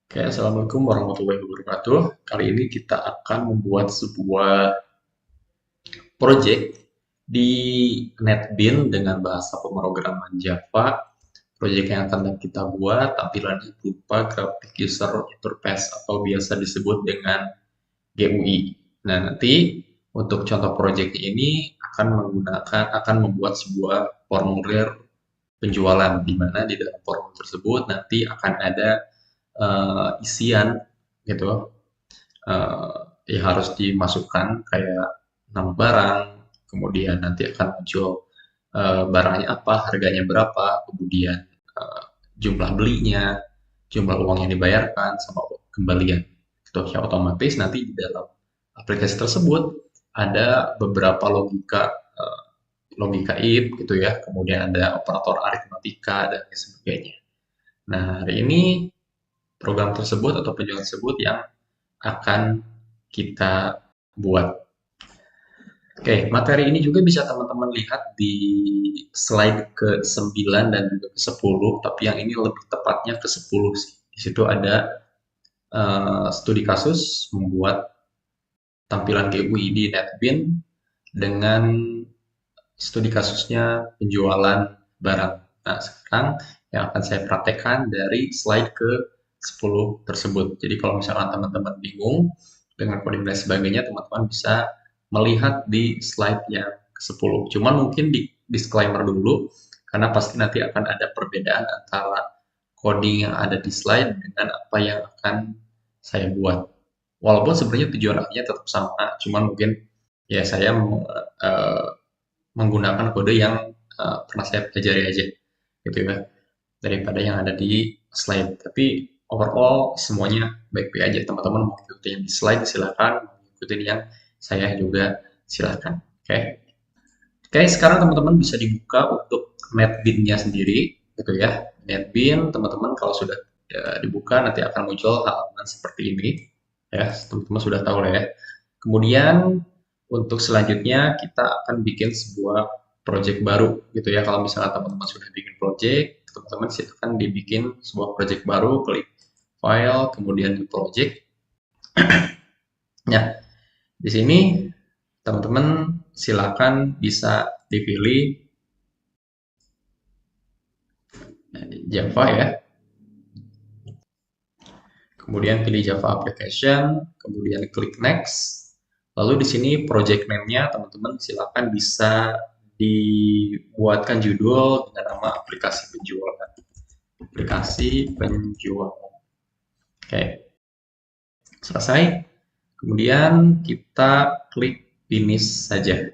Oke, Assalamualaikum warahmatullahi wabarakatuh. Kali ini kita akan membuat sebuah project di NetBeans dengan bahasa pemrograman Java. Project yang akan kita buat tampilannya berupa graphic user interface atau biasa disebut dengan GUI. Nah, nanti untuk contoh project ini akan membuat sebuah formulir penjualan di mana di dalam formulir tersebut nanti akan ada isian gitu, eh, yang harus dimasukkan kayak nama barang, kemudian nanti akan muncul barangnya apa, harganya berapa, kemudian jumlah belinya, jumlah uang yang dibayarkan, sama kembalian. Itu yang otomatis nanti di dalam aplikasi tersebut ada beberapa logika if gitu ya, kemudian ada operator aritmatika dan lain sebagainya. Nah, hari ini program tersebut atau penjualan tersebut yang akan kita buat. Oke, materi ini juga bisa teman-teman lihat di slide ke-9 dan juga ke-10, tapi yang ini lebih tepatnya ke-10 sih. Di situ ada studi kasus membuat tampilan GUI di NetBeans dengan studi kasusnya penjualan barang. Nah, sekarang yang akan saya praktekkan dari slide ke-10 tersebut. Jadi kalau misalkan teman-teman bingung dengan coding dan sebagainya, teman-teman bisa melihat di slide yang ke-10. Cuman mungkin di disclaimer dulu, karena pasti nanti akan ada perbedaan antara coding yang ada di slide dengan apa yang akan saya buat. Walaupun sebenarnya tujuan akhirnya tetap sama, cuman mungkin ya saya uh, menggunakan kode yang pernah saya pelajari aja gitu ya, daripada yang ada di slide. Tapi overall semuanya baik-baik aja. Teman-teman mau ikutin yang di slide silakan, mau ikutin yang saya juga silakan. Oke. Oke, sekarang teman-teman bisa dibuka untuk NetBeans-nya sendiri gitu ya. NetBeans teman-teman kalau sudah dibuka nanti akan muncul halaman seperti ini ya. Teman-teman sudah tahu lah ya. Kemudian untuk selanjutnya kita akan bikin sebuah project baru gitu ya. Kalau misalnya teman-teman sudah bikin project, teman-teman silakan dibikin sebuah project baru, klik file, kemudian di project. Nah, di sini teman-teman silakan bisa dipilih Java ya. Kemudian pilih Java Application, kemudian klik Next. Lalu di sini project name-nya teman-teman silakan bisa dibuatkan judul dengan nama aplikasi penjualan. Aplikasi penjualan. Oke, selesai. Kemudian kita klik finish saja.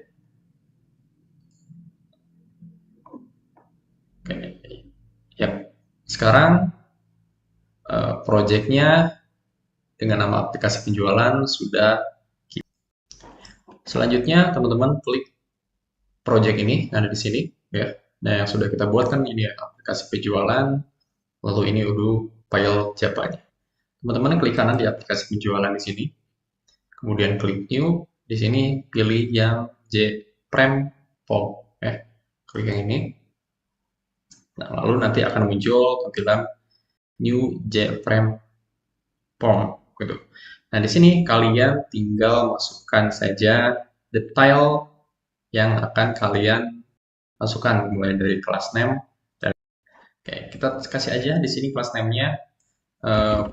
Oke, ya. Sekarang project-nya dengan nama aplikasi penjualan sudah. Selanjutnya teman-teman klik project ini yang ada di sini ya. Nah, yang sudah kita buat kan ini ya, aplikasi penjualan, lalu ini udah file Java-nya. Teman-teman klik kanan di aplikasi penjualan di sini, kemudian klik new, di sini pilih yang JFrame Form ya. Klik yang ini. Nah, lalu nanti akan muncul tampilan new JFrame Form gitu. Nah, di sini kalian tinggal masukkan saja detail yang akan kalian masukkan mulai dari kelas name. Oke, kita kasih aja di sini kelas name-nya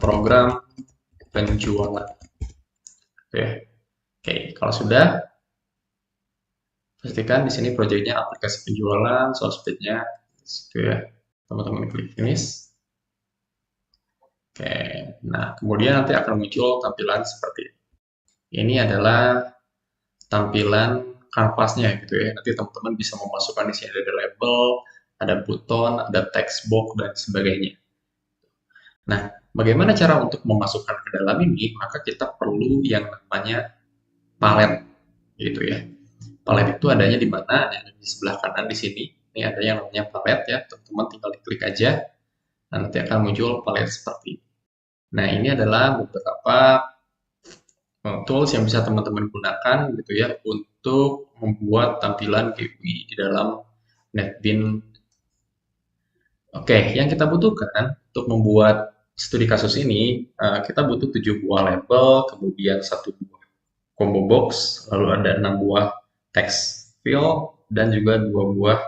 program penjualan. Oke, oke, kalau sudah pastikan di sini projectnya aplikasi penjualan, source page-nya, itu ya, teman-teman klik finish. Oke, nah kemudian nanti akan muncul tampilan seperti ini. Ini adalah tampilan kanvasnya gitu ya. Nanti teman-teman bisa memasukkan di sini ada label, ada button, ada text box dan sebagainya. Nah, bagaimana cara untuk memasukkan ke dalam ini? Maka kita perlu yang namanya palet gitu ya. Palet itu adanya di mana? Ada di sebelah kanan di sini. Ini ada yang namanya palet ya. Teman-teman tinggal diklik aja. Nah, nanti akan muncul palet seperti ini. Nah, ini adalah beberapa tools yang bisa teman-teman gunakan gitu ya untuk membuat tampilan GUI di dalam NetBeans. Oke, yang kita butuhkan untuk membuat studi kasus ini kita butuh 7 buah label, kemudian 1 buah combo box, lalu ada 6 buah text field, dan juga 2 buah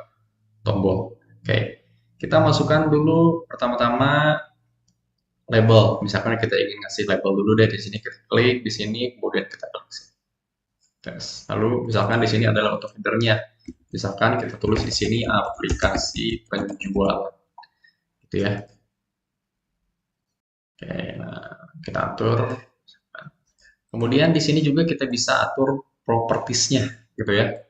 tombol. Oke, kita masukkan dulu pertama-tama label. Misalkan kita ingin ngasih label dulu deh, di sini kita klik, di sini kemudian kita klik tes. Lalu misalkan di sini adalah auto feedernya. Misalkan kita tulis di sini aplikasi penjualan, gitu ya. Oke, nah kita atur. Kemudian di sini juga kita bisa atur propertiesnya, gitu ya.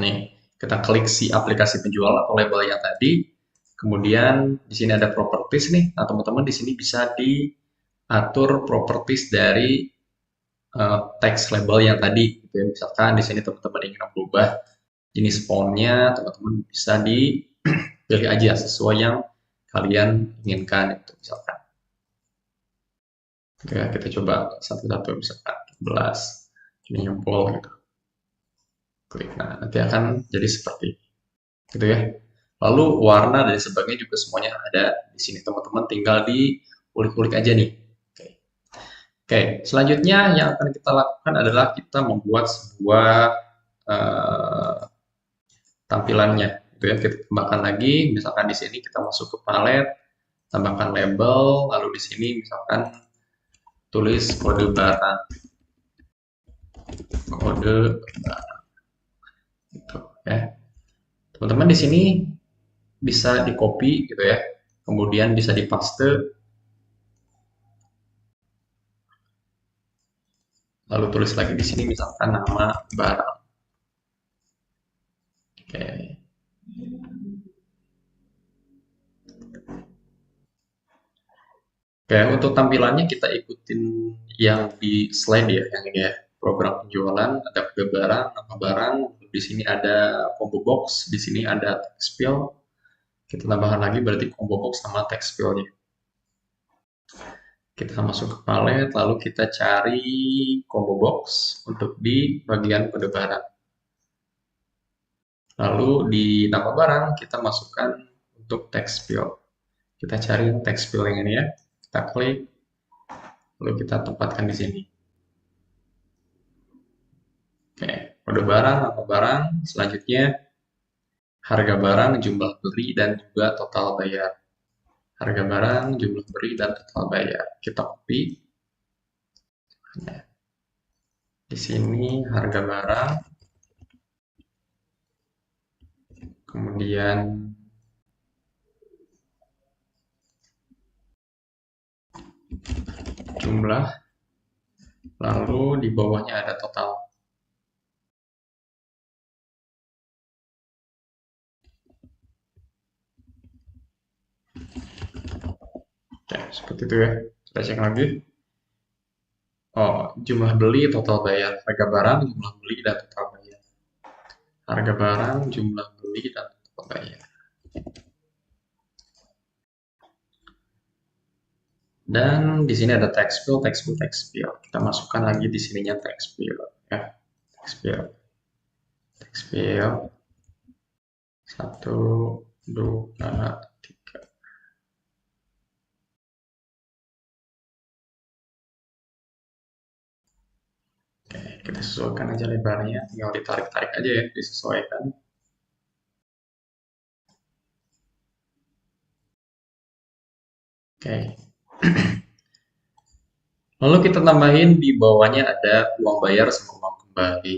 Nih, kita klik si aplikasi penjual atau label yang tadi. Kemudian di sini ada properties nih. Nah, teman-teman di sini bisa diatur properties dari text label yang tadi. Gitu ya. Misalkan di sini teman-teman ingin mengubah jenis fontnya, teman-teman bisa dipilih aja sesuai yang kalian inginkan. Itu misalkan. Oke, kita coba satu-satu misalkan 11 ini jempol gitu. Klik. Nah, nanti akan jadi seperti ini. Gitu ya. Lalu warna dan sebagainya juga semuanya ada di sini. Teman-teman tinggal di ulik-ulik aja nih. Oke. Oke, selanjutnya yang akan kita lakukan adalah kita membuat sebuah uh, tampilannya. Gitu ya. Kita tambahkan lagi, misalkan di sini kita masuk ke palet, tambahkan label, lalu di sini misalkan tulis kode barang. Kode barang. Gitu ya. Teman-teman di sini bisa di copy gitu ya, kemudian bisa dipaste, lalu tulis lagi di sini misalkan nama barang. Oke. Oke, untuk tampilannya kita ikutin yang di slide ya, yang ini ya. Program penjualan, ada kode barang, nama barang, di sini ada combo box, di sini ada text field. Kita tambahkan lagi berarti combo box sama text field-nya. Kita masuk ke palet, lalu kita cari combo box untuk di bagian kode barang. Lalu di nama barang kita masukkan untuk text field. Kita cari text field yang ini ya. Kita klik, lalu kita tempatkan di sini. Oke, kode barang, nama barang, selanjutnya harga barang, jumlah beli, dan juga total bayar. Harga barang, jumlah beli, dan total bayar. Kita copy. Di sini harga barang, kemudian jumlah, lalu di bawahnya ada total. Oke, seperti itu ya. Kita cek lagi. Oh, jumlah beli, total bayar. Harga barang, jumlah beli, dan total bayar. Harga barang, jumlah beli, dan total bayar. Dan di sini ada text field, text field, text field. Kita masukkan lagi di sininya text field. Ya, text field. Text field. 1, 2, 3. Oke, kita sesuaikan aja lebarnya. Tinggal ditarik-tarik aja ya, disesuaikan. Oke. Lalu kita tambahin di bawahnya ada uang bayar sama uang kembali.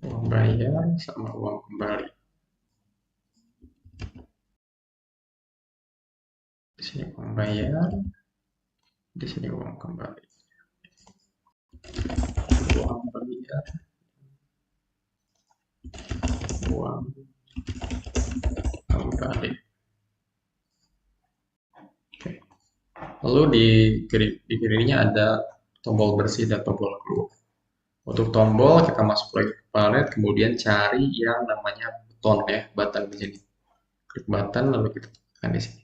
Uang bayar sama uang kembali. Di sini uang bayar, di sini uang kembali. Uang bayar, uang kembali. Oke. Lalu di kirinya ada tombol bersih dan tombol keluar. Untuk tombol kita masuk lagi ke palet, kemudian cari yang namanya button ya, button di sini. Klik button lalu kita tekan di sini.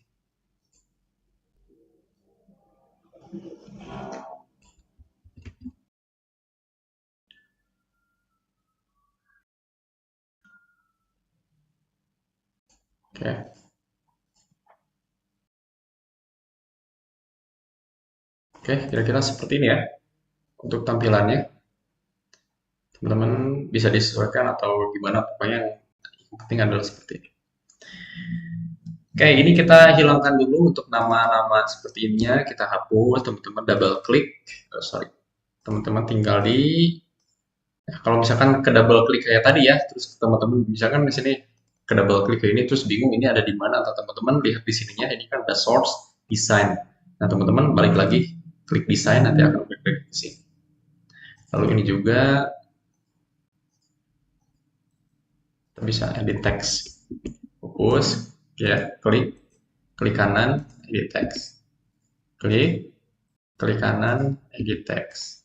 Oke. Oke, kira-kira seperti ini ya untuk tampilannya. Teman-teman bisa disesuaikan atau gimana, pokoknya yang penting adalah seperti ini. Oke, ini kita hilangkan dulu untuk nama-nama seperti ininya, kita hapus, teman-teman double klik, sorry, teman-teman tinggal di, ya, kalau misalkan ke double klik kayak tadi ya, terus teman-teman misalkan di sini ke double klik kayak ini, terus bingung ini ada di mana, atau teman-teman lihat di sininya, ini kan ada source design. Nah, teman-teman balik lagi, klik design, nanti akan klik ke sini. Lalu ini juga, kita bisa edit text, fokus, ya, klik kanan, edit text, klik kanan, edit text,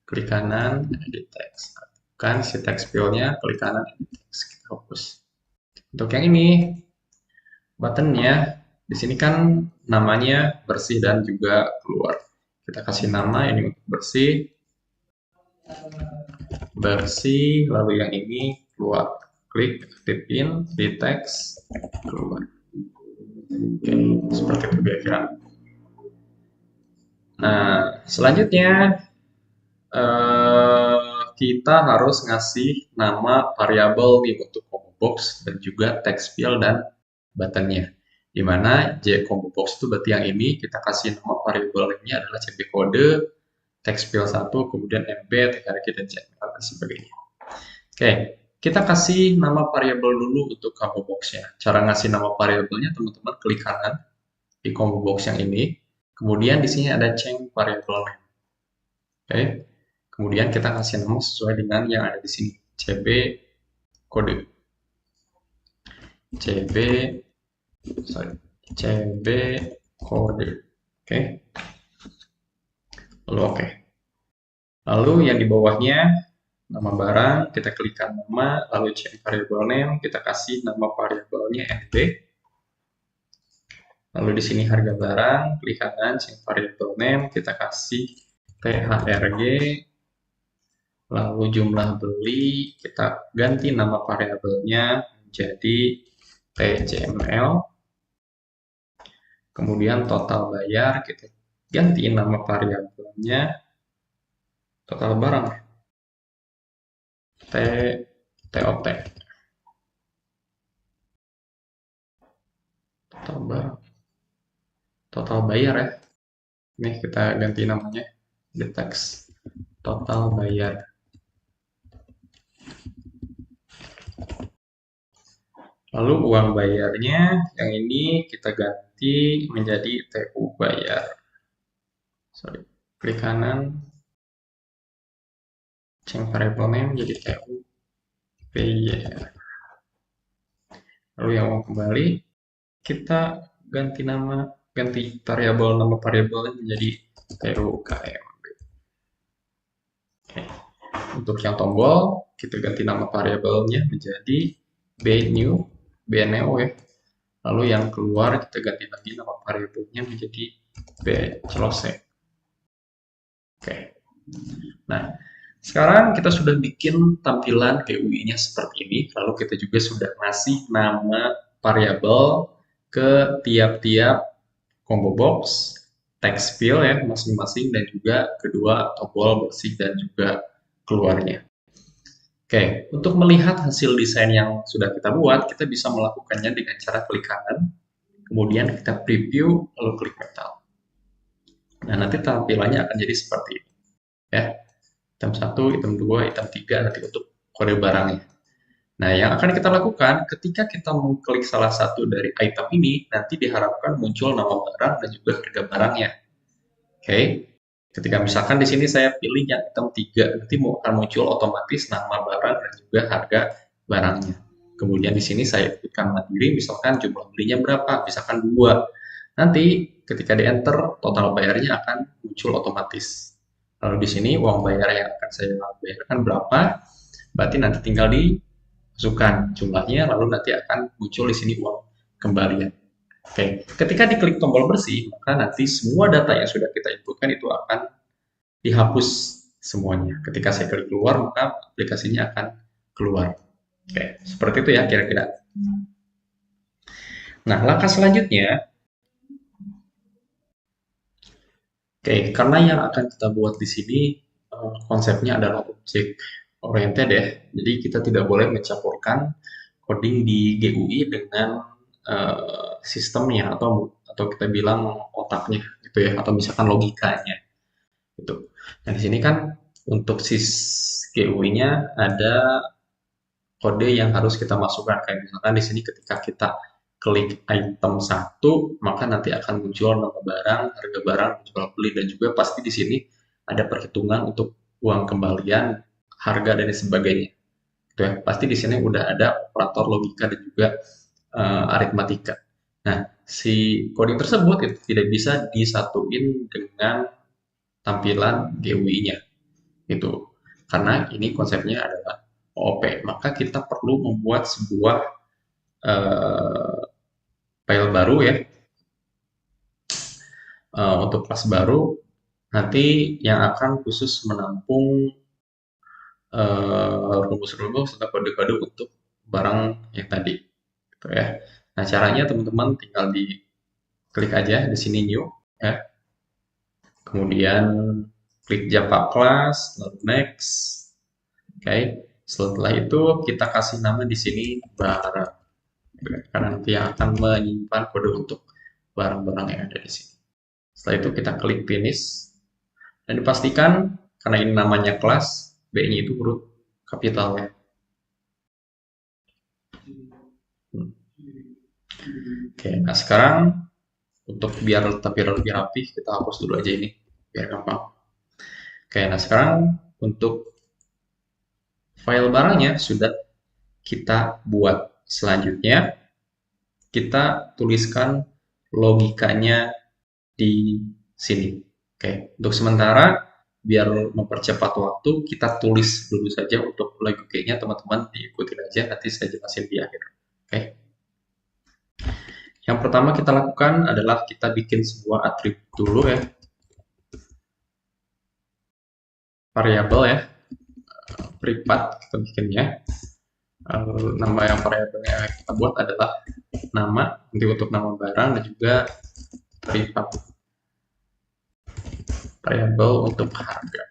klik kanan, edit text. Kan si text fill-nya, klik kanan, edit text, kita hapus. Untuk yang ini, buttonnya, di sini kan namanya bersih dan juga keluar. Kita kasih nama ini untuk bersih, lalu yang ini keluar. Klik aktifin di text, keluar. Oke, seperti itu kira-kira. Nah, selanjutnya kita harus ngasih nama variabel nih untuk combo box dan juga text field dan buttonnya. Dimana J combo box itu berarti yang ini kita kasih nama variabelnya adalah CB kode, text field 1, kemudian MB, TKRG, dan CML, dan sebagainya. Oke, kita kasih nama variabel dulu untuk combo box-nya. Cara ngasih nama variabelnya, teman-teman klik kanan di combo box yang ini. Kemudian di sini ada change variable name. Oke, kemudian kita kasih nama sesuai dengan yang ada di sini. CB kode. CB kode. Oke. Lalu oke. Lalu yang di bawahnya nama barang, kita klikkan nama, lalu change variable name, kita kasih nama variabelnya NB. Lalu di sini harga barang, klik kanan, change variable name, kita kasih THRG. Lalu jumlah beli, kita ganti nama variabelnya menjadi TCML. Kemudian total bayar, kita ganti nama variabelnya total barang. TOT. Total barang. Total bayar ya. Ini kita ganti namanya di teks. Total bayar. Lalu uang bayarnya yang ini kita ganti menjadi TU bayar. Sorry, klik kanan, change variable name jadi TU bayar. Lalu yang uang kembali kita ganti nama, ganti variabel nama variabelnya menjadi TU KMB. Oke. Untuk yang tombol kita ganti nama variabelnya menjadi BNEO ya. Lalu yang keluar kita ganti lagi nama variabelnya menjadi BClose. Oke. Nah, sekarang kita sudah bikin tampilan GUI-nya seperti ini. Lalu kita juga sudah ngasih nama variabel ke tiap-tiap combo box, text field ya masing-masing, dan juga kedua tombol bersih dan juga keluarnya. Oke, untuk melihat hasil desain yang sudah kita buat, kita bisa melakukannya dengan cara klik kanan, kemudian kita preview, lalu klik metal. Nah, nanti tampilannya akan jadi seperti ini. Ya, item 1, item 2, item 3, nanti untuk kode barangnya. Nah, yang akan kita lakukan, ketika kita mengklik salah satu dari item ini, nanti diharapkan muncul nama barang dan juga harga barangnya. Oke. Ketika misalkan di sini saya pilih yang item 3, nanti akan muncul otomatis nama barang dan juga harga barangnya. Kemudian di sini saya klikkan mandiri, misalkan jumlah belinya berapa, misalkan 2. Nanti ketika di enter, total bayarnya akan muncul otomatis. Lalu di sini uang bayar yang akan saya bayarkan berapa, berarti nanti tinggal dimasukkan jumlahnya, lalu nanti akan muncul di sini uang kembalian. Oke, ketika diklik tombol bersih, maka nanti semua data yang sudah kita inputkan itu akan dihapus semuanya. Ketika saya klik keluar, maka aplikasinya akan keluar. Oke, seperti itu ya kira-kira. Nah, langkah selanjutnya, oke, karena yang akan kita buat di sini konsepnya adalah objek oriented ya. Jadi kita tidak boleh mencampurkan coding di GUI dengan sistemnya atau kita bilang otaknya gitu ya, atau misalkan logikanya gitu. Nah, di sini kan untuk GUI-nya ada kode yang harus kita masukkan. Kayak misalkan di sini ketika kita klik item satu, maka nanti akan muncul nama barang, harga barang, jual beli, dan juga pasti di sini ada perhitungan untuk uang kembalian, harga, dan sebagainya. Gitu ya. Pasti di sini udah ada operator logika dan juga aritmatika. Nah, si coding tersebut itu tidak bisa disatuin dengan tampilan GUI-nya. Itu karena ini konsepnya adalah OOP, maka kita perlu membuat sebuah uh, file baru ya untuk kelas baru nanti yang akan khusus menampung rumus-rumus atau kode-kode untuk barang yang tadi gitu ya. Nah, caranya teman-teman tinggal di klik aja di sini new ya. Kemudian klik Java class, lalu next. Oke. Setelah itu kita kasih nama di sini barang. Karena nanti yang akan menyimpan kode untuk barang-barang yang ada di sini. Setelah itu kita klik finish dan dipastikan karena ini namanya kelas, B-nya itu huruf kapital ya. Oke, nah sekarang untuk biar lebih rapi, kita hapus dulu aja ini biar gampang. Oke, nah sekarang untuk file barangnya sudah kita buat. Selanjutnya kita tuliskan logikanya di sini. Oke, untuk sementara biar mempercepat waktu kita tulis dulu saja untuk logikanya, teman-teman diikutin aja, nanti saya jelasin di akhir. Oke. Yang pertama kita lakukan adalah kita bikin sebuah atribut dulu ya. Variabel ya. Privat kita bikinnya. Nama yang variabel yang kita buat adalah nama, nanti untuk nama barang dan juga privat. Variabel untuk harga.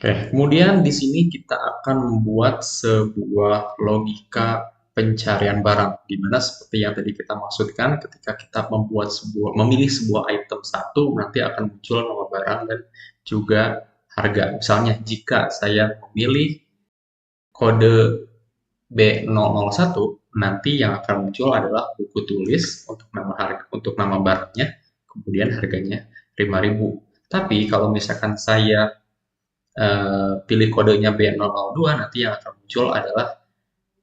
Oke, kemudian di sini kita akan membuat sebuah logika pencarian barang, di mana seperti yang tadi kita maksudkan, ketika kita memilih sebuah item satu, nanti akan muncul nama barang dan juga harga. Misalnya, jika saya memilih kode B001, nanti yang akan muncul adalah buku tulis untuk nama barangnya, kemudian harganya 5.000. Tapi kalau misalkan saya pilih kodenya B002, nanti yang akan muncul adalah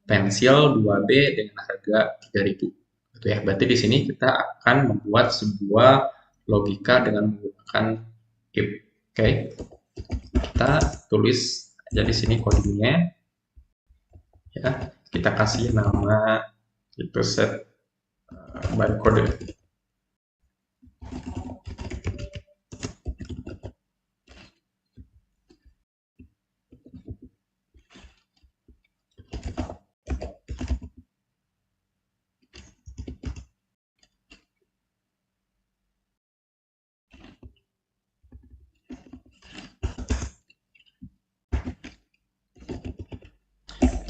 pensil 2B dengan harga 3.000. Gitu ya. Berarti di sini kita akan membuat sebuah logika dengan menggunakan if. Oke. Kita tulis aja di sini kodenya. Ya, kita kasih nama itu set by kode.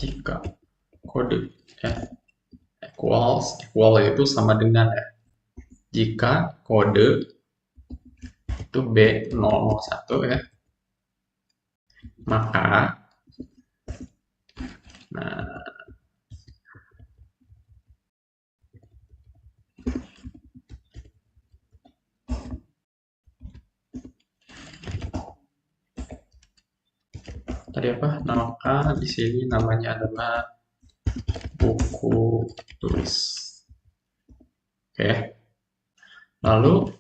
Jika kode ya, equal itu sama dengan ya, jika kode itu B001 ya, maka nah tadi apa, maka di sini namanya adalah buku tulis. Oke. Lalu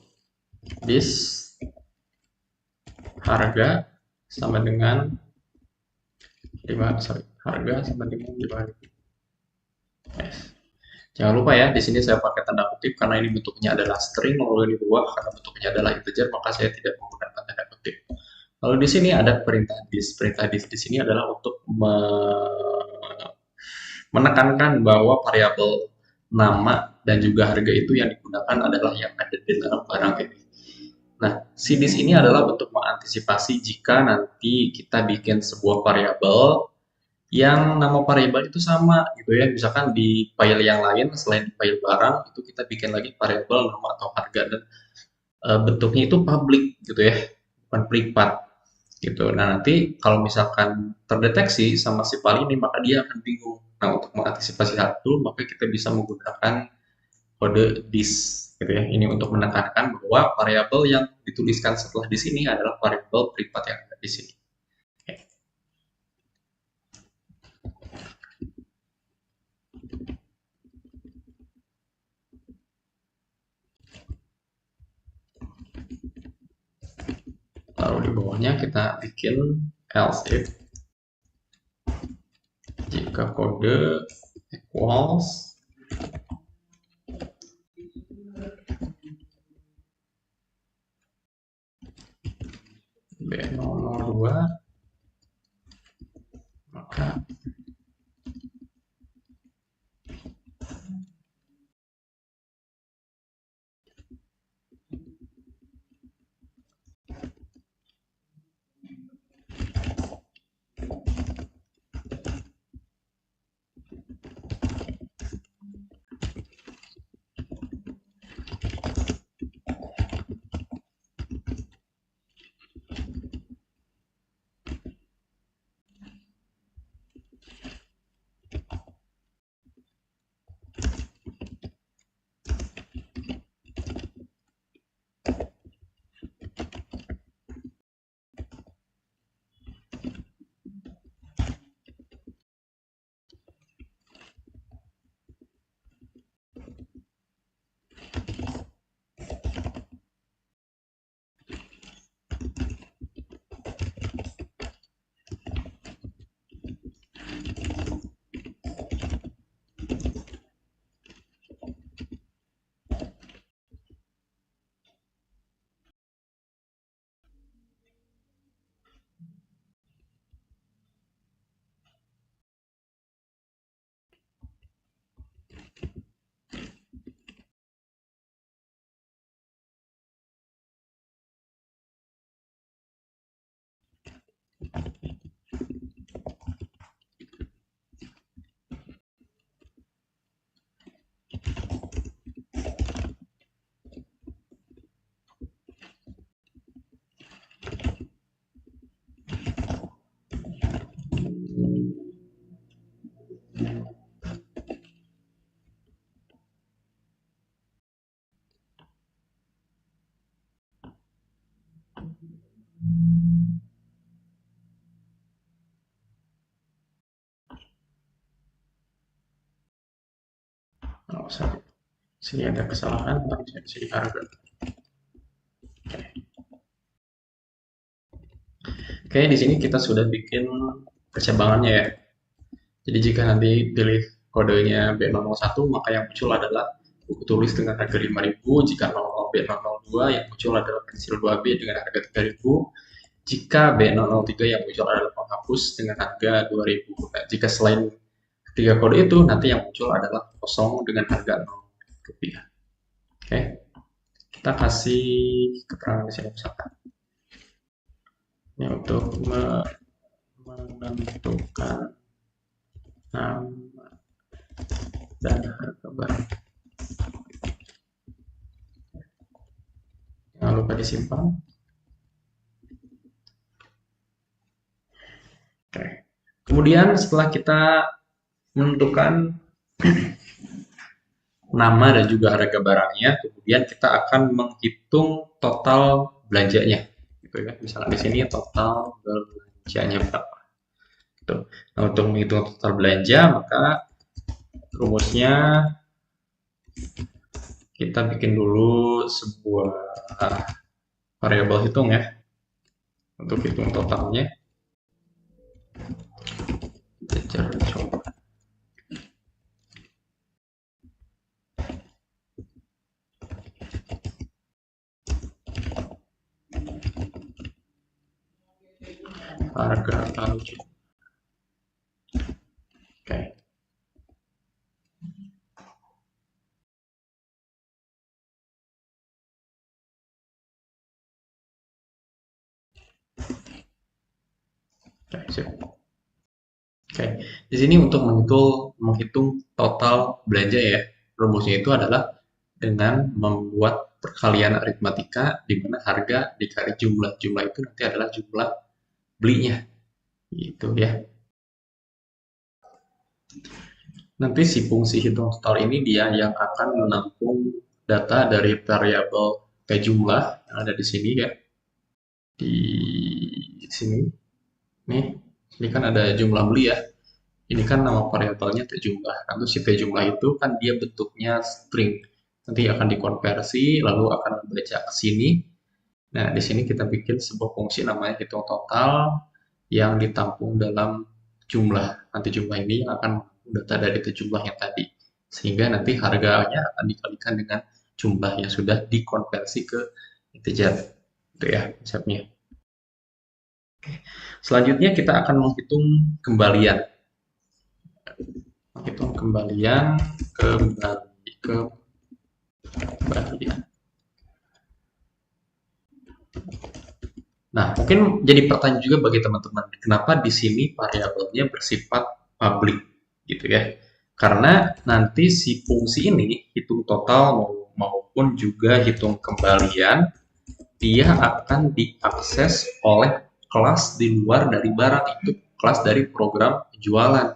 this harga sama dengan harga sama dengan 5.000. Yes. Jangan lupa ya, di sini saya pakai tanda kutip karena ini bentuknya adalah string, lalu di bawah karena bentuknya adalah integer, maka saya tidak menggunakan tanda kutip. Lalu di sini ada perintah dis. Perintah dis di sini adalah untuk menekankan bahwa variabel nama dan juga harga itu yang digunakan adalah yang ada di dalam barang ini. Nah, si dis ini adalah untuk mengantisipasi jika nanti kita bikin sebuah variabel yang nama variabel itu sama gitu ya. Misalkan di file yang lain selain di file barang itu kita bikin lagi variabel nama atau harga dan bentuknya itu public gitu ya, bukan privat gitu. Nah, nanti kalau misalkan terdeteksi sama si file ini maka dia akan bingung. Nah, untuk mengantisipasi hal itu maka kita bisa menggunakan kode this gitu ya. Ini untuk menekankan bahwa variabel yang dituliskan setelah di sini adalah variabel privat yang ada di sini. Lalu di bawahnya kita bikin else if jika kode equals B002 maka oh, sini ada kesalahan tapi saya bisa harga. Oke, di sini kita sudah bikin percabangannya ya. Jadi jika nanti pilih kodenya B001 maka yang muncul adalah buku tulis dengan harga 5.000. Jika 00B002 yang muncul adalah pensil 2B dengan harga 3.000. Jika B003 yang muncul adalah penghapus dengan harga 2.000. Nah, jika selain ketiga kode itu nanti yang muncul adalah kosong dengan harga 0 rupiah. Oke, kita kasih keterangan di sini misalkan. Ini untuk menentukan nama dan harga barang. Jangan lupa disimpan. Oke. Kemudian setelah kita menentukan nama dan juga harga barangnya, kemudian kita akan menghitung total belanjanya. Gitu ya. Misalnya di sini total belanjanya berapa. Gitu. Nah, untuk menghitung total belanja, maka rumusnya kita bikin dulu sebuah variabel hitung ya untuk hitung totalnya. Coba. harga talju. Oke. Oke, sip. Oke, di sini untuk menghitung total belanja ya, rumusnya itu adalah dengan membuat perkalian aritmatika di mana harga dikali jumlah. Jumlah itu nanti adalah jumlah belinya, gitu ya. Nanti si fungsi hitung total ini dia yang akan menampung data dari variabel P jumlah yang ada di sini ya. Di sini, nih, ini kan ada jumlah beli ya. Ini kan nama variabelnya T jumlah. Nanti si T jumlah itu kan dia bentuknya string. Nanti akan dikonversi, lalu akan membaca ke sini. Nah, di sini kita bikin sebuah fungsi namanya hitung total yang ditampung dalam jumlah. Nanti jumlah ini yang akan data dari itu jumlah yang tadi. Sehingga nanti harganya akan dikalikan dengan jumlah yang sudah dikonversi ke integer. Itu ya konsepnya. Selanjutnya kita akan menghitung kembalian. Menghitung kembalian. Nah, mungkin jadi pertanyaan juga bagi teman-teman, kenapa di sini variabelnya bersifat public gitu ya? Karena nanti si fungsi ini hitung total maupun juga hitung kembalian dia akan diakses oleh kelas di luar dari barang itu, kelas dari program penjualan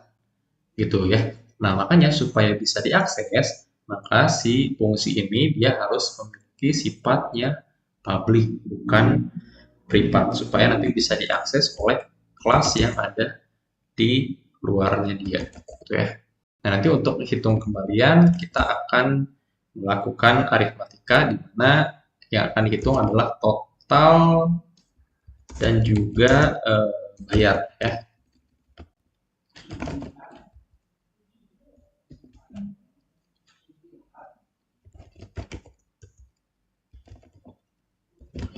gitu ya. Nah, makanya supaya bisa diakses, maka si fungsi ini dia harus memiliki sifatnya public, bukan privat, supaya nanti bisa diakses oleh kelas yang ada di luarnya dia gitu ya. Nah, nanti untuk hitung kembalian kita akan melakukan aritmatika di mana yang akan dihitung adalah total dan juga bayar ya.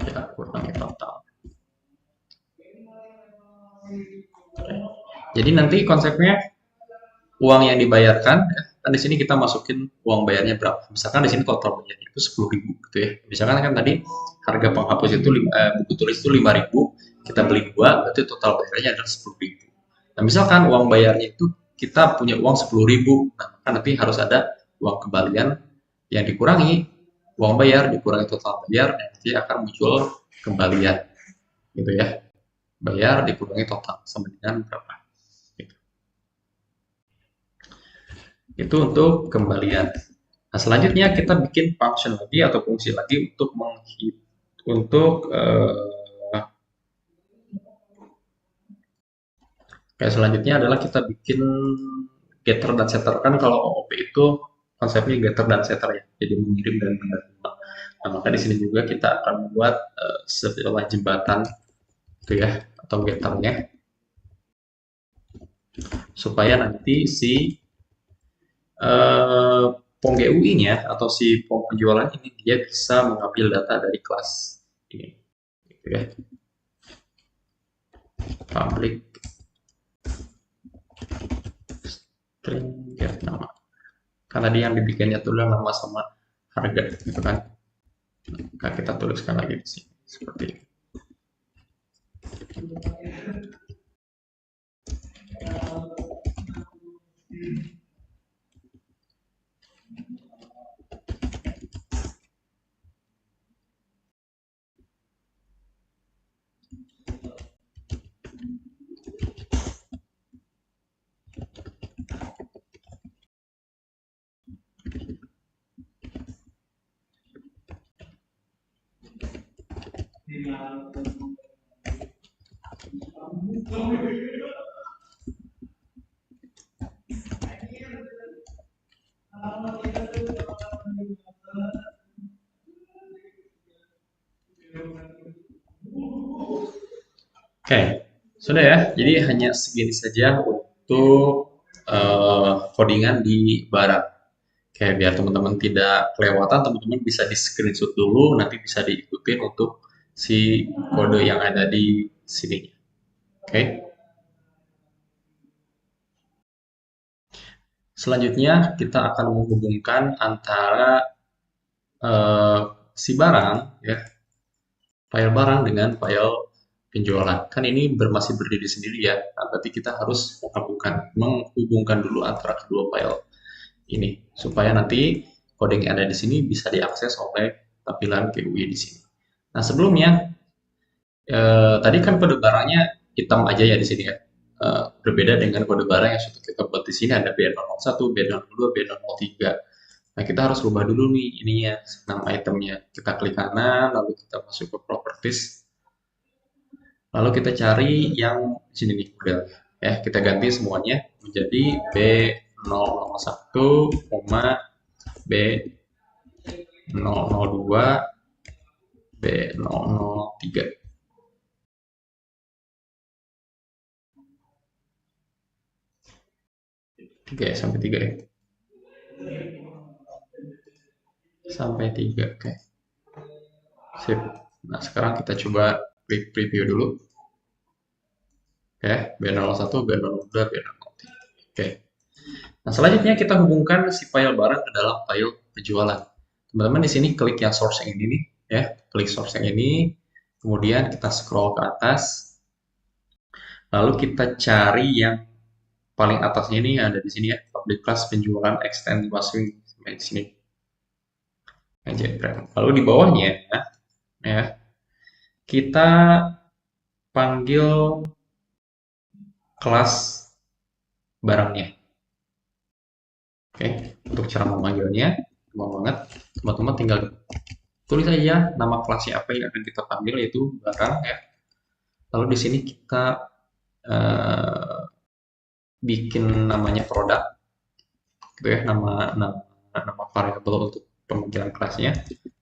Ya, kurangi total. Jadi nanti konsepnya uang yang dibayarkan, kan di sini kita masukin uang bayarnya berapa. Misalkan di sini total bayarnya itu 10.000 gitu ya. Misalkan kan tadi harga penghapus itu buku tulis itu 5.000, kita beli 2, berarti total bayarnya adalah 10.000. Nah, misalkan uang bayarnya itu kita punya uang 10.000, nah kan nanti harus ada uang kembalian yang dikurangi uang bayar dikurangi total bayar, nanti akan muncul kembalian gitu ya. Bayar dikurangi total sama dengan berapa. Itu untuk kembalian. Nah, selanjutnya kita bikin function lagi atau fungsi lagi untuk kayak selanjutnya adalah kita bikin getter dan setter. Kan kalau OOP itu konsepnya getter dan setter ya, jadi mengirim dan menerima. Nah, maka di sini juga kita akan membuat sebuah jembatan itu ya, atau getternya, supaya nanti si POM GUI-nya atau si POM penjualan ini dia bisa mengambil data dari kelas ini, gitu ya. Public string get nama. Karena dia yang dibikinnya tuh nama sama harga, gitu kan. Nah, kita tuliskan lagi di sini seperti ini. Oke, sudah ya. Jadi hanya segini saja untuk codingan di barang. Kayak biar teman-teman tidak kelewatan, teman-teman bisa di screenshot dulu, nanti bisa diikutin untuk si kode yang ada di sini. Oke. Selanjutnya kita akan menghubungkan antara eh, si barang ya, file barang dengan file penjualan. Kan ini masih berdiri sendiri ya. Nah, berarti kita harus menghubungkan dulu antara kedua file ini supaya nanti coding yang ada di sini bisa diakses oleh tampilan GUI di sini. Nah, sebelumnya tadi kan kode barangnya hitam aja ya di sini ya. Berbeda dengan kode barang yang sudah kita buat di sini ada B001, B02, B003. Nah, kita harus rubah dulu nih ininya, nama itemnya. Kita klik kanan, lalu kita masuk ke properties. Lalu kita cari yang sini nih model. Ya, kita ganti semuanya menjadi B001, B002, B003. 3 ya, sampai 3 ya. Sampai 3, oke. Sip. Nah, sekarang kita coba klik preview dulu. Oke, B01, B02, B03. Oke. Nah, selanjutnya kita hubungkan si file barang ke dalam file penjualan. Teman-teman di sini klik yang source yang ini nih, ya. Klik source yang ini, kemudian kita scroll ke atas, lalu kita cari yang paling atasnya ini ada di sini ya, public class penjualan extend masing di sini. Lalu di bawahnya ya, kita panggil kelas barangnya. Oke, untuk cara memanggilnya gampang banget. Teman-teman tinggal tulis aja nama kelasnya apa yang akan kita panggil, yaitu barang ya. Lalu di sini kita uh, bikin namanya produk, gitu ya, nama variabel untuk pemanggilan kelasnya.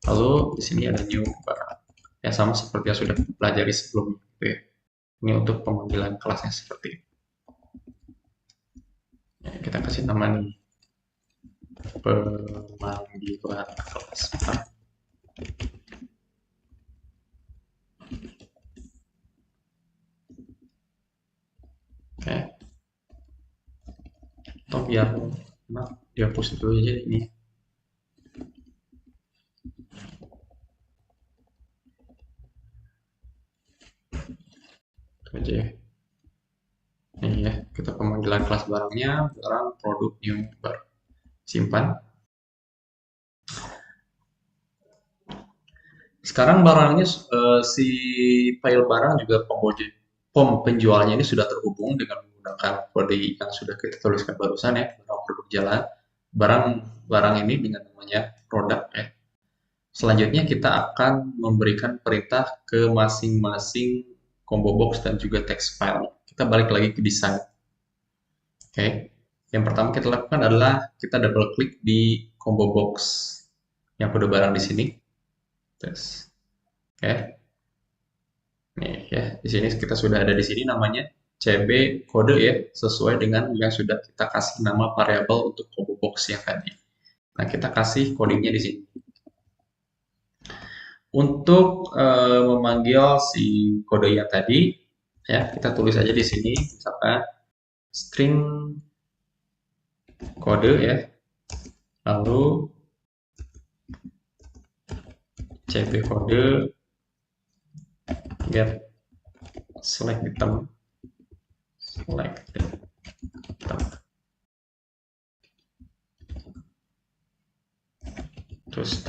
Lalu di sini ada new barang, ya sama seperti yang sudah kita pelajari sebelumnya, gitu ya. Ini untuk pemanggilan kelasnya seperti ini. Ya, kita kasih nama nih pemanggilan kelas. Oke. Atau biar dihapus dulu aja ini. Itu aja ya. Ini ya, kita pemanggilan kelas barangnya, barang produk new bar. Simpan. Sekarang barangnya si file barang juga penjualnya ini sudah terhubung dengan menggunakan kode yang sudah kita tuliskan barusan ya, barang produk jalan. Barang ini dengan namanya produk ya. Selanjutnya kita akan memberikan perintah ke masing-masing combo box dan juga text file. Kita balik lagi ke desain. Oke. Yang pertama kita lakukan adalah kita double klik di combo box yang kode barang di sini. Tes. Oke. Nih ya, di sini kita sudah ada di sini namanya CB kode ya, sesuai dengan yang sudah kita kasih nama variabel untuk combo box yang tadi. Nah, kita kasih codingnya di sini. Untuk memanggil si kode yang tadi, ya kita tulis aja di sini, misalkan string kode ya, lalu CB kode get select item, terus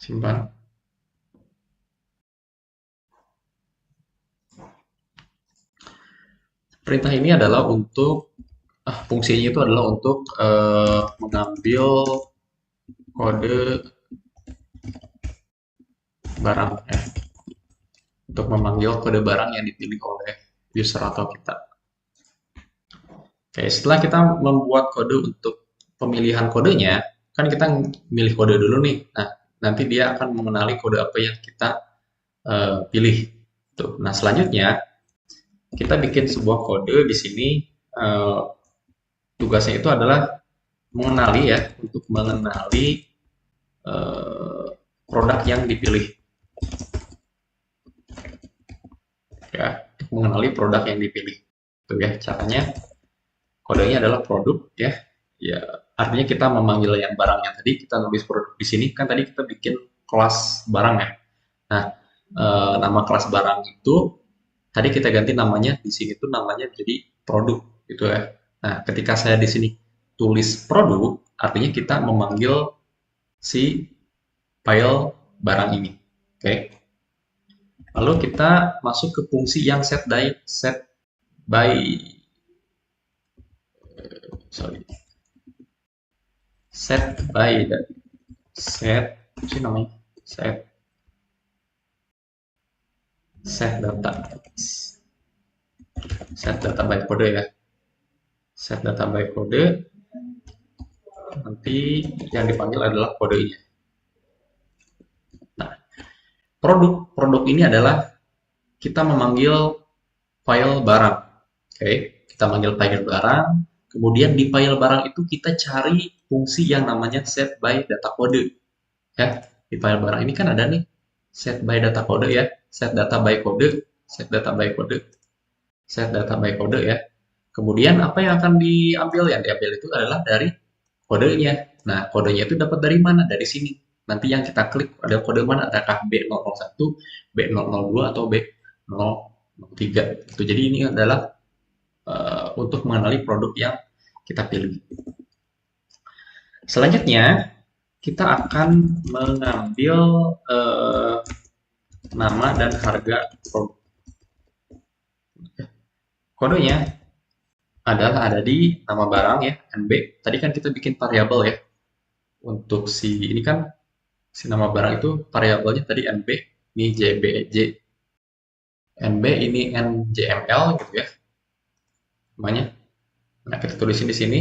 simpan. Perintah ini adalah untuk fungsinya itu adalah untuk mengambil kode barang ya, untuk memanggil kode barang yang dipilih oleh user atau kita. Oke, setelah kita membuat kode untuk pemilihan kodenya, kan kita milih kode dulu nih. Nah, nanti dia akan mengenali kode apa yang kita pilih. Tuh. Nah, selanjutnya kita bikin sebuah kode di sini. Tugasnya itu adalah mengenali ya, untuk mengenali eh, produk yang dipilih ya, untuk mengenali produk yang dipilih. Itu ya caranya. Kodenya adalah produk ya. Ya, artinya kita memanggil yang barangnya tadi, kita nulis produk di sini kan tadi kita bikin kelas barang ya. Nah, nama kelas barang itu tadi kita ganti namanya di sini tuh namanya jadi produk gitu ya. Nah, ketika saya di sini tulis produk, artinya kita memanggil si file barang ini. Oke. Lalu kita masuk ke fungsi yang set by sorry, set by set sih namanya set set data set data by kode ya, set data by kode, nanti yang dipanggil adalah kodenya. Nah, produk ini adalah kita memanggil file barang. Oke, kita manggil file barang, kemudian di file barang itu kita cari fungsi yang namanya set by data kode ya. Di file barang ini kan ada nih set by data kode ya, set data by kode, set data by kode, set data by kode ya. Kemudian apa yang akan diambil? Yang diambil itu adalah dari kodenya. Nah, kodenya itu dapat dari mana? Dari sini. Nanti yang kita klik ada kode mana? Adakah B001, B002, atau B003. Itu jadi ini adalah untuk mengenali produk yang kita pilih. Selanjutnya, kita akan mengambil nama dan harga produk. Kodenya adalah ada di nama barang ya, NB. Tadi kan kita bikin variabel ya. Untuk si ini kan si nama barang itu variabelnya tadi NB, ini JBJ, NB ini NJML gitu ya. Namanya. Nah, kita tulisin di sini.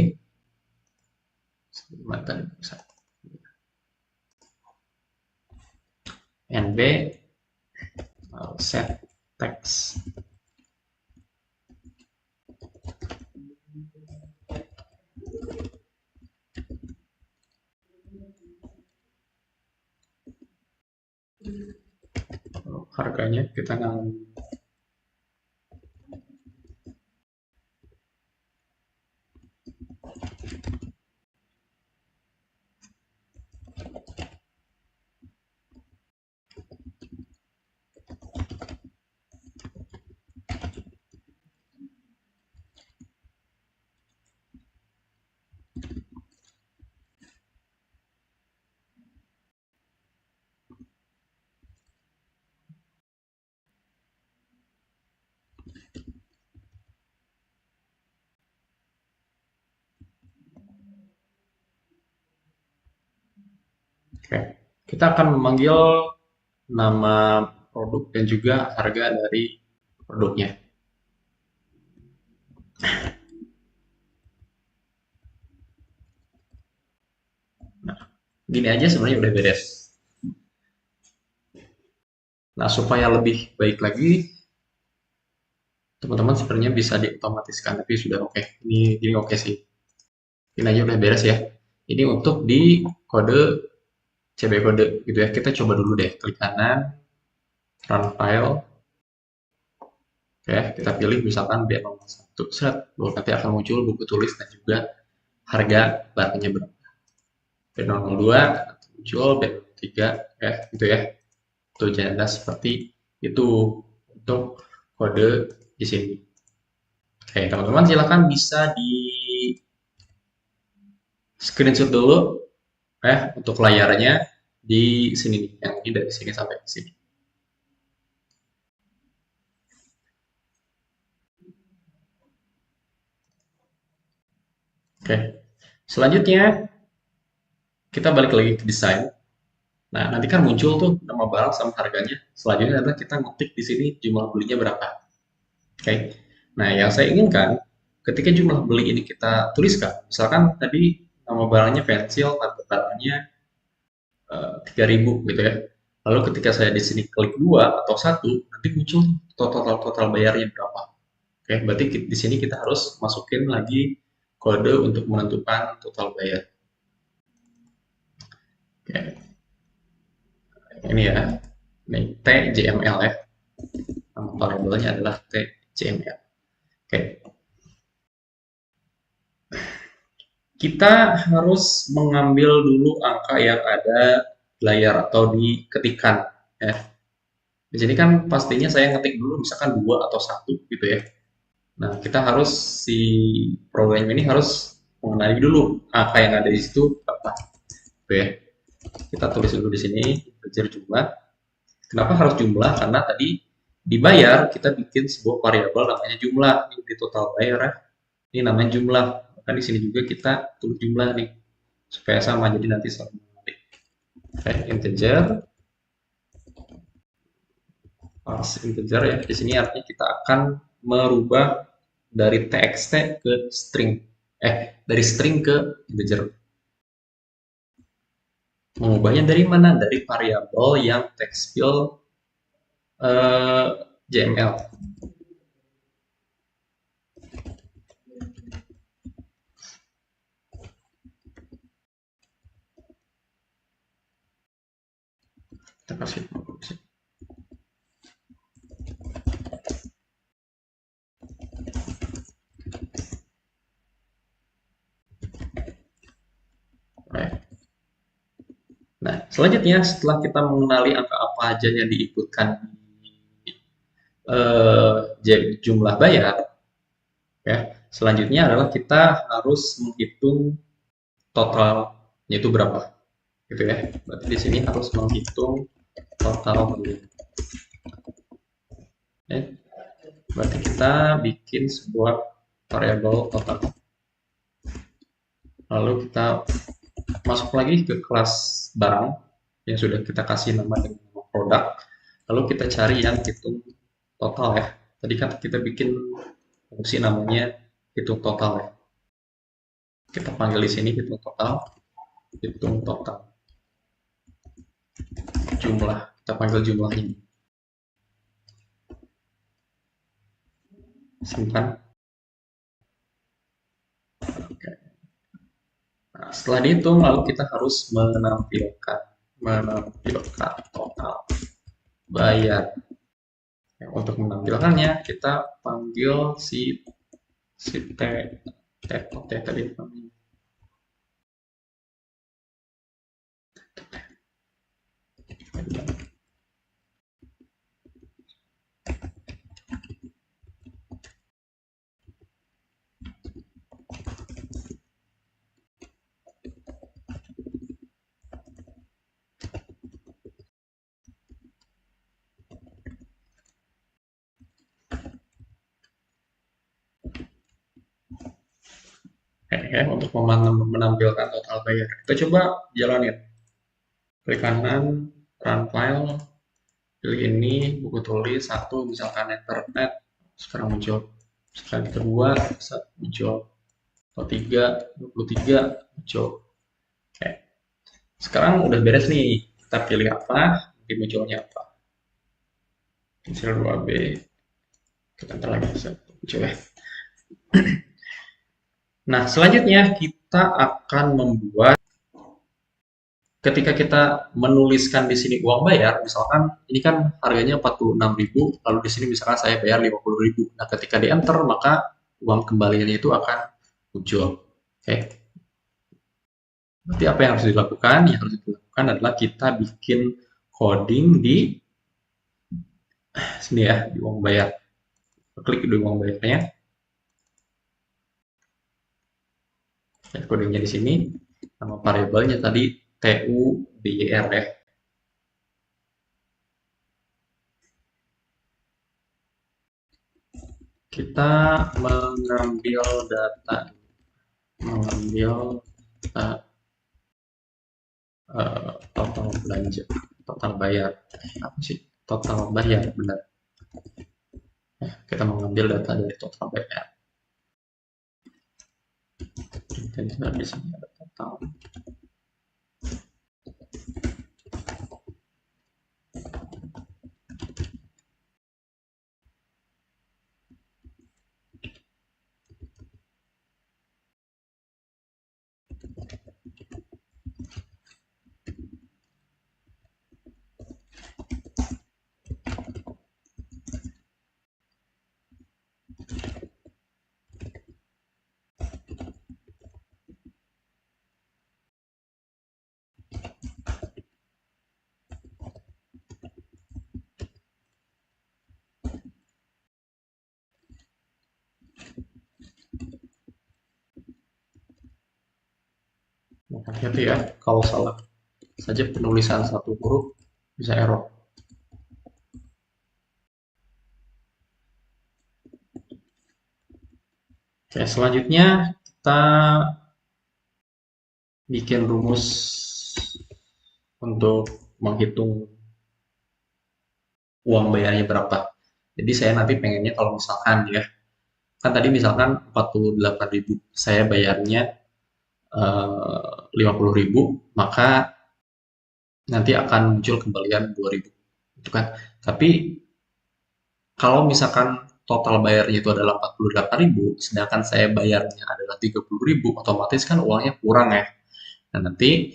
NB set text. Harganya kita ngambil Oke, kita akan memanggil nama produk dan juga harga dari produknya. Nah, gini aja sebenarnya udah beres. Nah, supaya lebih baik lagi, teman-teman sebenarnya bisa diotomatiskan, tapi sudah oke. Ini oke sih. Ini aja udah beres ya. Ini untuk di kode CB kode gitu ya. Kita coba dulu deh, klik kanan, run file. Oke, kita pilih misalkan B01, set, nanti akan muncul buku tulis dan juga harga barangnya berapa. B002 muncul, B03 ya, gitu ya. Itu jelas seperti itu untuk kode di sini. Oke, teman-teman silakan bisa di screenshot dulu untuk layarnya di sini nih, yang ini dari sini sampai ke sini. Oke, selanjutnya kita balik lagi ke desain. Nah, nanti kan muncul tuh nama barang sama harganya. Selanjutnya adalah kita ngetik di sini jumlah belinya berapa. Oke. Nah, yang saya inginkan ketika jumlah beli ini kita tuliskan, misalkan tadi nama barangnya pensil, harga barangnya 3.000 gitu ya. Lalu ketika saya di sini klik 2 atau 1, nanti muncul total bayarnya berapa. Oke, berarti di sini kita harus masukin lagi kode untuk menentukan total bayar. Oke. Ini ya, ini TJML ya. Nama variabelnya adalah TJML. Oke. Kita harus mengambil dulu angka yang ada di layar atau diketikkan ya. Di sini kan pastinya saya ngetik dulu misalkan 2 atau 1 gitu ya. Nah, kita harus si program ini harus mengenali dulu angka yang ada di situ apa. Oke. Kita tulis dulu di sini integer jumlah. Kenapa harus jumlah? Karena tadi dibayar kita bikin sebuah variabel namanya jumlah. Ini di total bayar ya. Ini namanya jumlah. Maka di sini juga kita tulis jumlah nih supaya sama jadi nanti sama. Oke, integer pas integer ya. Di sini artinya kita akan merubah dari txt ke string. Dari string ke integer. Mengubahnya dari mana? Dari variabel yang text field JML. Kita kasih Nah, selanjutnya setelah kita mengenali angka apa aja yang diikutkan jumlah bayar, ya, selanjutnya adalah kita harus menghitung total yaitu berapa, gitu ya. Berarti di sini harus menghitung total dulu. Ya. Berarti kita bikin sebuah variabel total. Lalu kita masuk lagi ke kelas barang yang sudah kita kasih nama dengan nama produk. Lalu kita cari yang hitung total ya. Tadi kan kita bikin fungsi namanya hitung total ya. Kita panggil di sini hitung total jumlah. Kita panggil jumlahnya. Simpan. Oke. Nah, setelah dihitung lalu kita harus menampilkan total bayar. Ya, untuk menampilkannya kita panggil si t tadi namanya. Ya, untuk menampilkan total bayar. Kita coba jalanin. Klik kanan, run file, pilih ini, buku tulis, 1, misalkan internet, sekarang muncul. Sekarang kedua, muncul. Atau 3, 23, muncul. Oke. Sekarang udah beres nih. Kita pilih apa, nanti munculnya apa. Cancel 2B. Kita ntar lagi muncul ya. Nah, selanjutnya kita akan membuat ketika kita menuliskan di sini uang bayar, misalkan ini kan harganya 46.000, lalu di sini misalkan saya bayar 50.000. Nah, ketika di enter maka uang kembaliannya itu akan muncul. Oke. Berarti apa yang harus dilakukan? Yang harus dilakukan adalah kita bikin coding di sini ya, di uang bayar. Klik di uang bayarnya. Codingnya di sini. Nama variabelnya tadi TUBYR ya. Kita mengambil data total belanja, total bayar. Apa sih? Total bayar, benar. Kita mengambil data dari total bayar. Dan di sini ada total. Hati-hati ya, kalau salah saja penulisan satu huruf bisa error. Oke, selanjutnya kita bikin rumus untuk menghitung uang bayarnya berapa. Jadi saya nanti pengennya kalau misalkan ya, kan tadi misalkan 48.000, saya bayarnya 50.000, maka nanti akan muncul kembalian 2.000. Itu kan. Tapi kalau misalkan total bayarnya itu adalah 48.000, sedangkan saya bayarnya adalah 30.000, otomatis kan uangnya kurang ya. Nah, nanti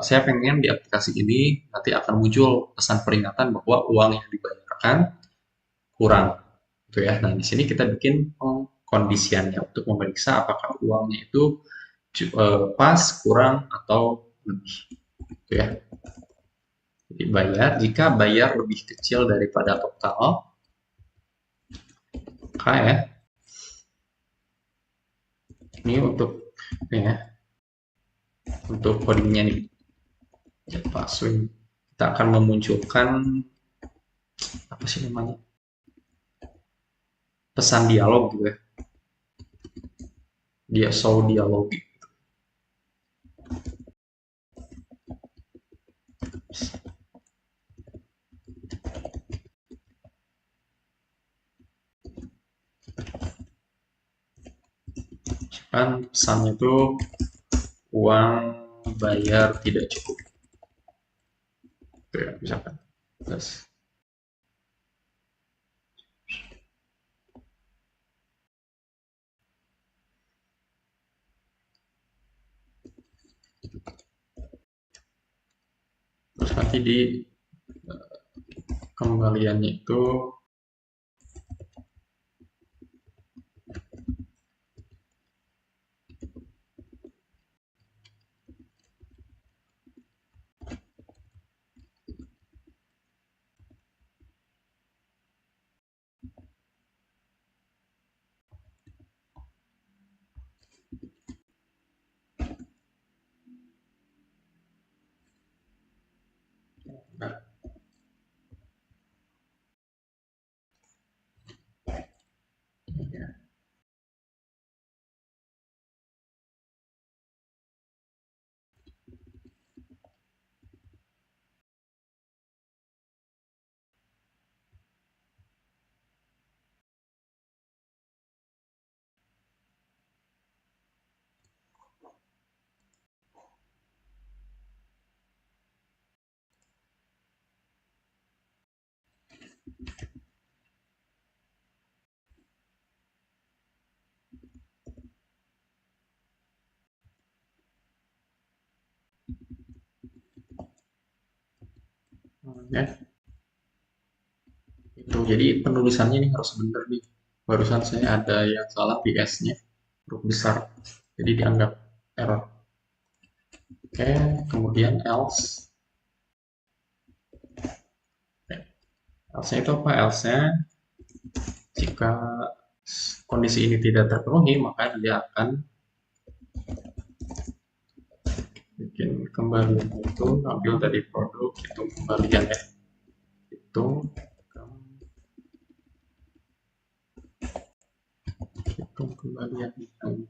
saya pengen di aplikasi ini nanti akan muncul pesan peringatan bahwa uang yang dibayarkan kurang, gitu ya. Nah, di sini kita bikin kondisiannya untuk memeriksa apakah uangnya itu pas, kurang, atau lebih, gitu ya. Jadi jika bayar lebih kecil daripada total, maka ya, ini untuk ini ya, untuk codingnya nih, Java Swing, kita akan memunculkan apa sih namanya, pesan dialog gitu ya, dia show dialog. Kan pesannya itu uang bayar tidak cukup, gitu ya, misalkan. Terus nanti di kembaliannya itu nah, ya itu jadi penulisannya ini harus benar nih. Barusan saya ada yang salah di S-nya, huruf besar, jadi dianggap error. Oke, kemudian else. Else itu apa? Else-nya jika kondisi ini tidak terpenuhi, maka dia akan bikin kembalian itu, ambil dari produk, hitung kembalian ya, hitung kembalian itu.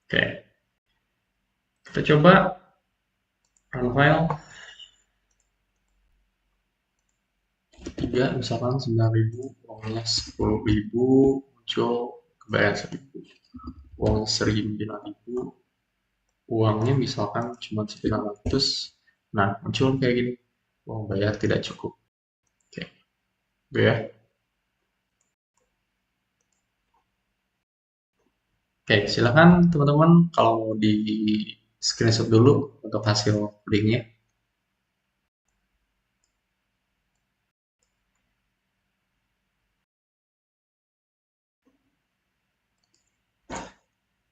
Oke, kita coba run file. 3 misalkan 9.000, uangnya 10.000, muncul kebayar 1.000, uang 9.000, uangnya misalkan cuma 900, nah muncul kayak gini, uang bayar tidak cukup. Oke, gitu ya. Oke, silakan teman-teman kalau mau di screenshot dulu untuk hasil codingnya.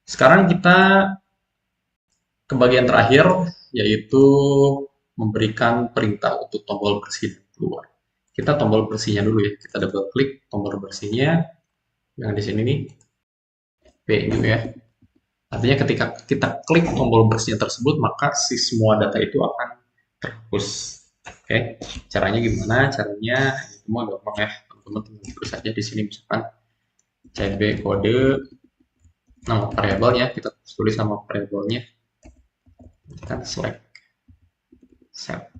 Sekarang kita ke bagian terakhir, yaitu memberikan perintah untuk tombol bersih keluar. Kita tombol bersihnya dulu ya, kita double klik tombol bersihnya yang di sini nih, PNU ya. Artinya ketika kita klik tombol bersihnya tersebut, maka si semua data itu akan terhapus. Oke, caranya gimana? Caranya semua gampang ya, teman-teman tinggal tulis saja di sini misalkan cb kode nama variabelnya, kita tulis nama variabelnya, kita select set.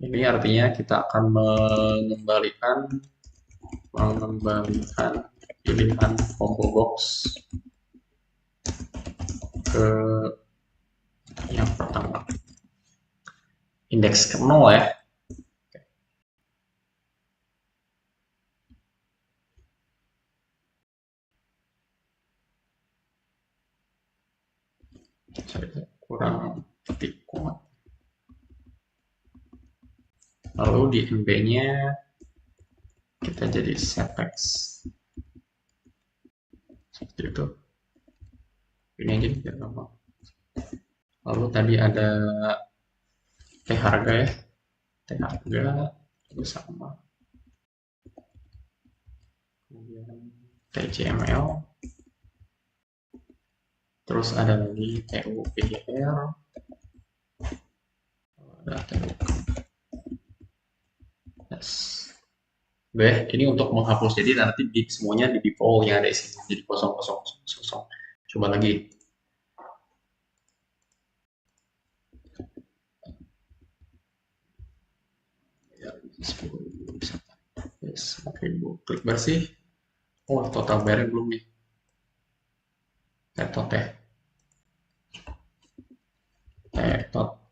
Ini artinya kita akan mengembalikan pilihan combo box ke yang pertama, indeks ke 0 ya. Saya kurang ketik kuat. Lalu di NB-nya kita jadi setx seperti itu. Ini aja biar gampang. Lalu tadi ada T harga ya, T harga itu sama. Kemudian TCML, terus ada lagi TUPR, ada TUP. Yes. Ini untuk menghapus, jadi nanti di semuanya di default yang ada isinya jadi kosong kosong kosong. Coba lagi. Ya, 10.000 bisa. Yes, 4.000. Klik bersih. Oh, total bayarnya belum nih. Tetot ya. Tetot.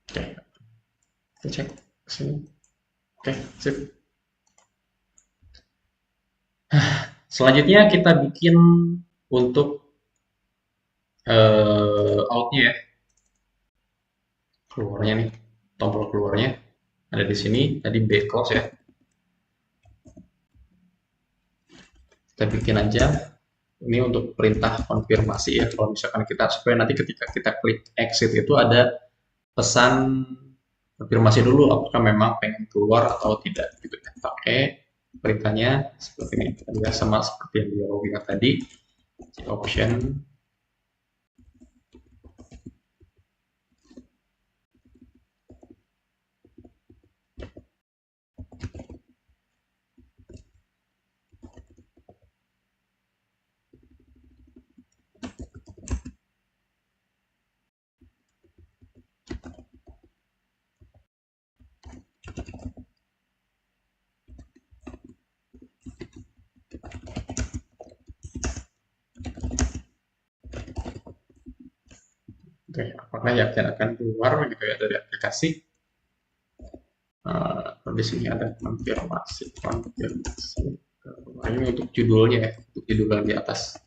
Oke, kita cek sini. Oke, sip. Selanjutnya kita bikin untuk outnya ya, keluarnya nih, tombol keluarnya ada di sini. Tadi B close ya. Kita bikin aja. Ini untuk perintah konfirmasi ya. Kalau misalkan kita supaya nanti ketika kita klik exit itu ada pesan konfirmasi dulu apakah memang pengen keluar atau tidak gitu kan. Pakai perintahnya seperti ini. Juga sama seperti yang di login tadi. Option oke, apakah yakin akan keluar gitu ya dari aplikasi. Di sini ada konfirmasi. Ini untuk judulnya ya, untuk judul yang di atas.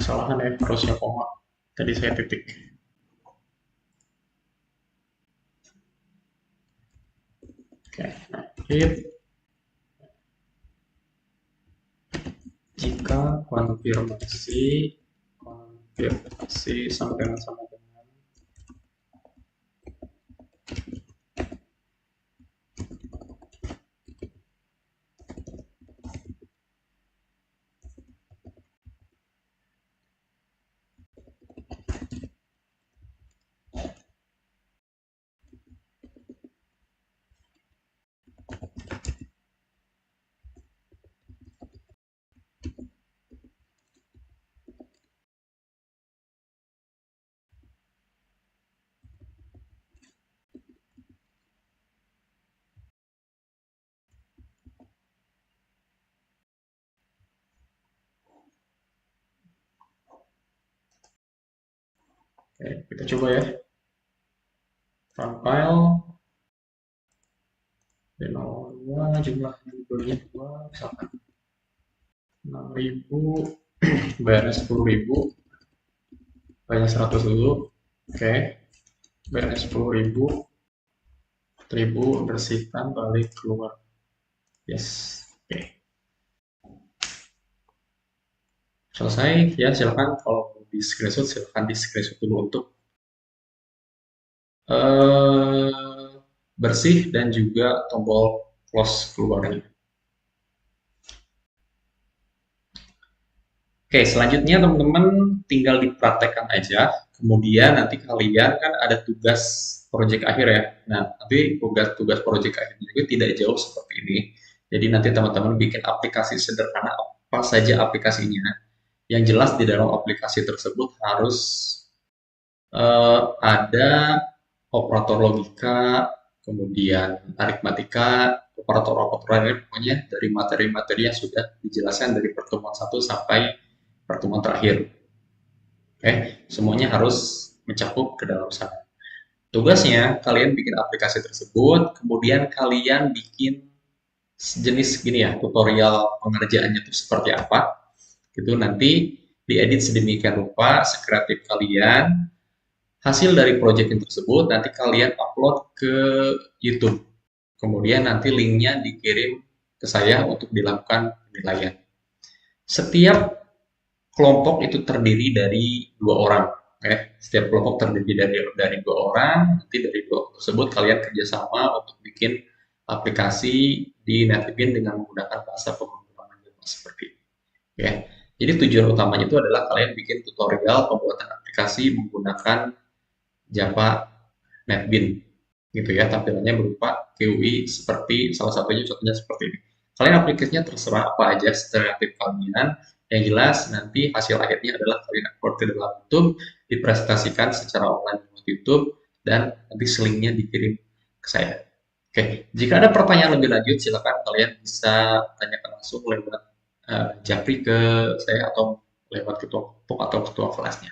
kesalahan ya, harusnya koma. Tadi saya titik. Oke, nah, hit jika konfirmasi sama dengan Oke, kita coba ya. Compile D02 jumlahnya 2 misalkan 6.000, bayarnya 10.000, bayarnya 100 dulu. Oke, bayarnya 10.000, 1.000 bersihkan balik keluar. Yes, oke. Selesai ya, silakan kalau di screenshot silakan di screenshot dulu untuk bersih dan juga tombol close keluarnya. Oke, selanjutnya teman-teman tinggal dipraktekkan aja. Kemudian nanti kalian kan ada tugas project akhir ya. Nah, nanti tugas project akhirnya juga tidak jauh seperti ini. Jadi nanti teman-teman bikin aplikasi sederhana apa saja aplikasinya. Yang jelas di dalam aplikasi tersebut harus ada operator logika, kemudian aritmatika, operator-operator lain, pokoknya dari materi-materi yang sudah dijelaskan dari pertemuan 1 sampai pertemuan terakhir. Oke, semuanya harus mencakup ke dalam sana. Tugasnya, kalian bikin aplikasi tersebut, kemudian kalian bikin jenis gini ya, tutorial pengerjaannya itu seperti apa. Itu nanti diedit sedemikian rupa, sekreatif kalian. Hasil dari project tersebut nanti kalian upload ke YouTube. Kemudian nanti linknya dikirim ke saya untuk dilakukan penilaian. Setiap kelompok itu terdiri dari 2 orang. Setiap kelompok terdiri dari 2 orang. Nanti dari 2 tersebut kalian kerjasama untuk bikin aplikasi di NetBeans dengan menggunakan bahasa pemrograman Java seperti ini. Ya. Jadi tujuan utamanya itu adalah kalian bikin tutorial pembuatan aplikasi menggunakan Java NetBeans gitu ya, tampilannya berupa GUI seperti salah satunya contohnya seperti ini. Kalian aplikasinya terserah apa aja kreatif kalian, yang jelas nanti hasil akhirnya adalah kalian upload ke dalam YouTube, dipresentasikan secara online di YouTube, dan nanti linknya dikirim ke saya. Oke, jika ada pertanyaan lebih lanjut silakan kalian bisa tanyakan langsung lewat Japri ke saya atau lewat ketua kelompok atau ketua kelasnya.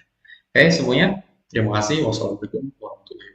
Oke, semuanya terima kasih. Wassalamualaikum warahmatullahi wabarakatuh.